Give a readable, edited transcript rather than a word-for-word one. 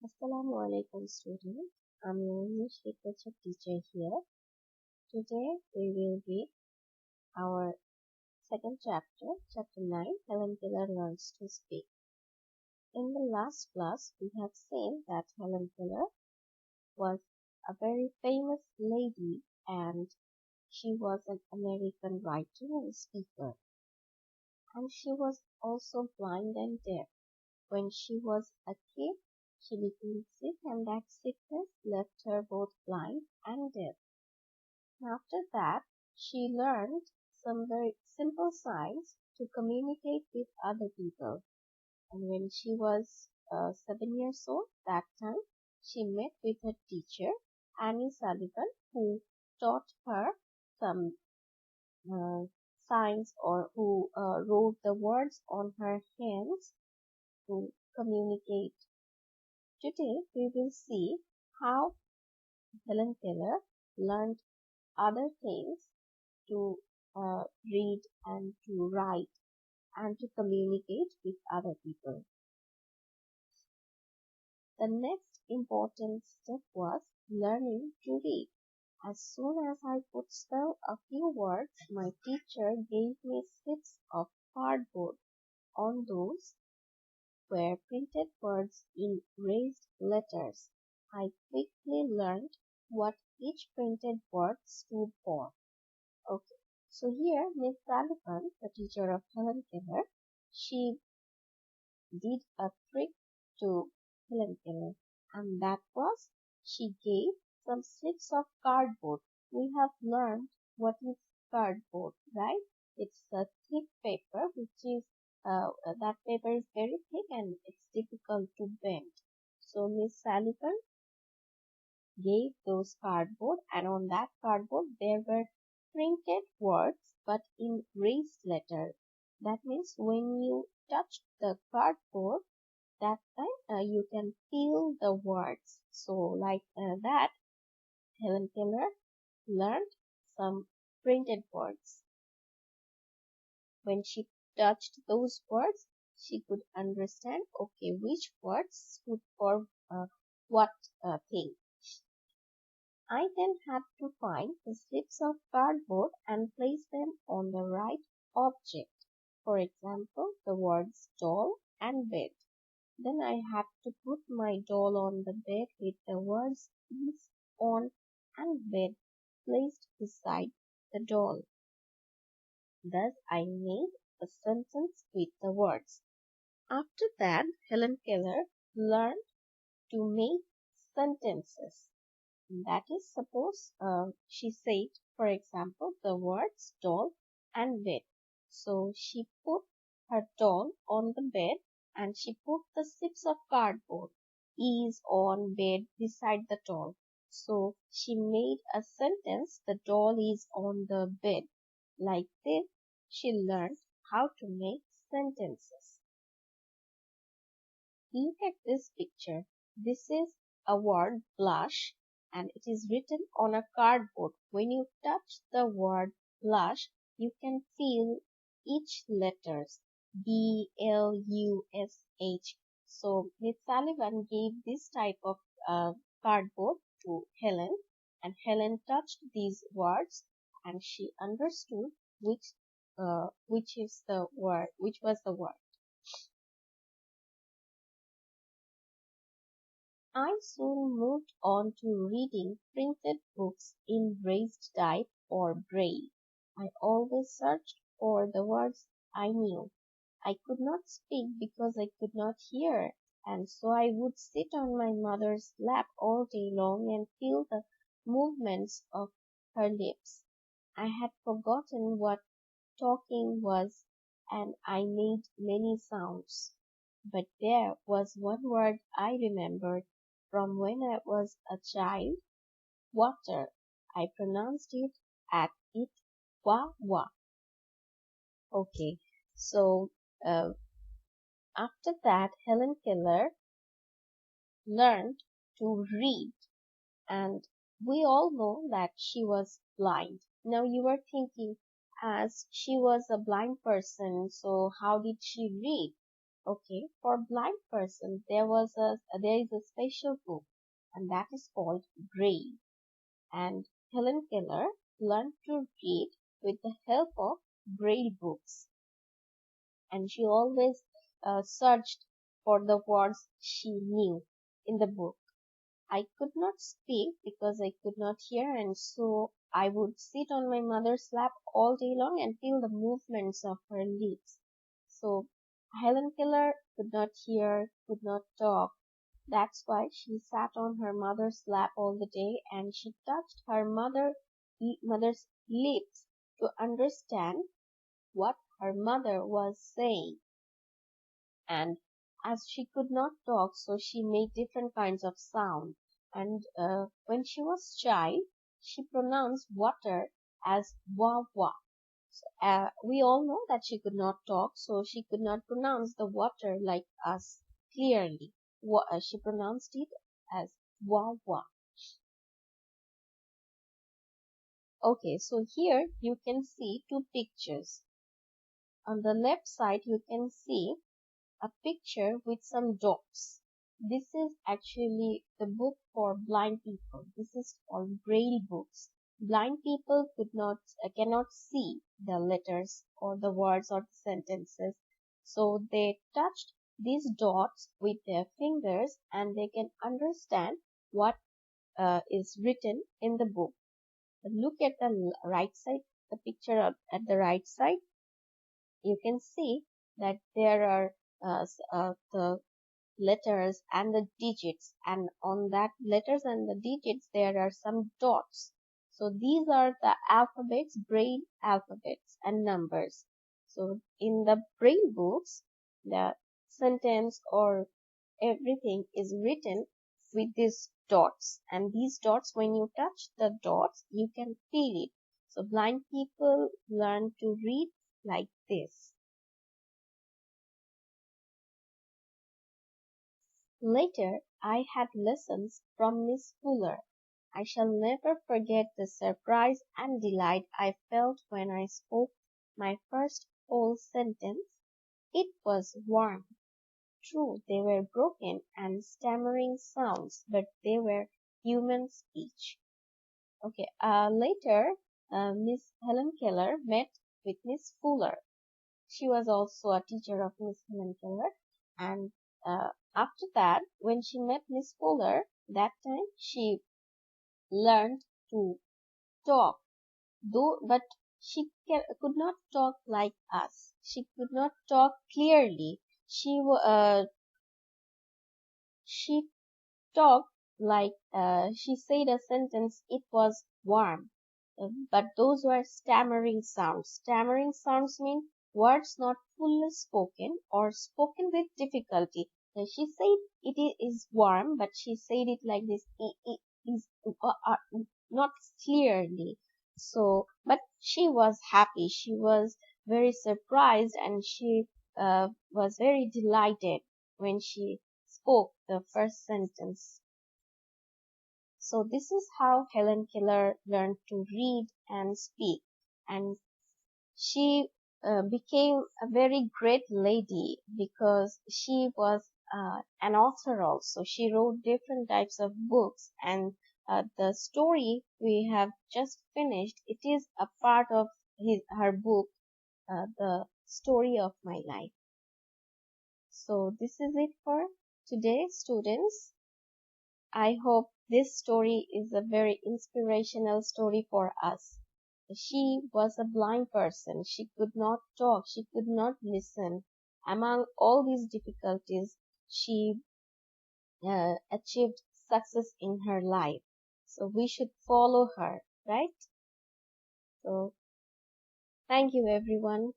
Assalamu alaikum students. I'm your English literature teacher here. Today we will read our second chapter, chapter 9, Helen Keller Learns to Speak. In the last class, we have seen that Helen Keller was a very famous lady and she was an American writer and speaker. And she was also blind and deaf. When she was a kid, she became sick and that sickness left her both blind and deaf. After that, she learned some very simple signs to communicate with other people. And when she was 7 years old, that time, she met with her teacher, Annie Sullivan, who taught her some uh, signs or who wrote the words on her hands to communicate. Today we will see how Helen Keller learned other things to read and to write and to communicate with other people. The next important step was learning to read. As soon as I could spell a few words, my teacher gave me slips of cardboard. On those were printed words in raised letters. I quickly learned what each printed word stood for. Okay, so here Miss Sullivan, the teacher of Helen Keller, she did a trick to Helen Keller, and that was she gave some slips of cardboard. We have learned what is cardboard, right? It's a thick paper which is that paper is very thick and it's difficult to bend. So Miss Sullivan gave those cardboard and on that cardboard there were printed words but in raised letter. That means when you touch the cardboard that time you can feel the words. So like that Helen Keller learned some printed words. When she touched those words, she could understand, okay, which words stood for what thing. I then had to find the slips of cardboard and place them on the right object. For example, the words doll and bed. Then I had to put my doll on the bed with the words is, on, and bed placed beside the doll. Thus I made a sentence with the words. After that, Helen Keller learned to make sentences. That is, suppose she said, for example, the words doll and bed. So she put her doll on the bed and she put the slips of cardboard is on bed beside the doll. So she made a sentence, the doll is on the bed. Like this, she learned how to make sentences. Look at this picture. This is a word blush and it is written on a cardboard. When you touch the word blush, you can feel each letters B-L-U-S-H. So Miss Sullivan gave this type of cardboard to Helen and Helen touched these words and she understood which is the word, which was the word. I soon moved on to reading printed books in raised type or braille. I always searched for the words I knew. I could not speak because I could not hear, and so I would sit on my mother's lap all day long and feel the movements of her lips. I had forgotten what talking was, and I made many sounds. But there was one word I remembered from when I was a child, water. I pronounced it at it wa wa. Okay, so after that, Helen Keller learned to read, and we all know that she was blind. Now you are thinking, as she was a blind person, so how did she read? Okay, for blind person, there is a special book, and that is called Braille. And Helen Keller learned to read with the help of Braille books, and she always searched for the words she knew in the book. I could not speak because I could not hear, and so I would sit on my mother's lap all day long and feel the movements of her lips. So Helen Keller could not hear, could not talk. That's why she sat on her mother's lap all the day, and she touched her mother's lips to understand what her mother was saying. And as she could not talk, so she made different kinds of sound. And when she was child, she pronounced water as wah wah. We all know that she could not talk, so she could not pronounce the water like us clearly. She pronounced it as wah wah. Okay, so here you can see two pictures. On the left side, you can see a picture with some dots. This is actually the book for blind people. This is called Braille books. Blind people cannot see the letters or the words or the sentences. So they touched these dots with their fingers and they can understand what is written in the book. Look at the right side, the picture at the right side. You can see that there are the letters and the digits, and on that letters and the digits there are some dots. So these are the alphabets, Braille alphabets and numbers. So in the Braille books, the sentence or everything is written with these dots, and these dots, when you touch the dots, you can feel it. So blind people learn to read like this. Later I had lessons from Miss Fuller. I shall never forget the surprise and delight I felt when I spoke my first whole sentence. It was warm. True, they were broken and stammering sounds, but they were human speech. Okay, later, Miss Helen Keller met with Miss Fuller. She was also a teacher of Miss Helen Keller, and after that, when she met Miss Fuller, that time she learned to talk, but could not talk like us. She could not talk clearly. She talked like she said a sentence. It was warm. But those were stammering sounds. Stammering sounds mean words not fully spoken or spoken with difficulty. She said is warm, but she said it like this. It is not clearly. So, but she was happy. She was very surprised, and she was very delighted when she spoke the first sentence. So this is how Helen Keller learned to read and speak, and she became a very great lady because she was an author also. She wrote different types of books, and the story we have just finished, it is a part of her book, The Story of My Life. So this is it for today, students. I hope this story is a very inspirational story for us. She was a blind person. She could not talk. She could not listen. Among all these difficulties, she achieved success in her life. So we should follow her, right? So thank you, everyone.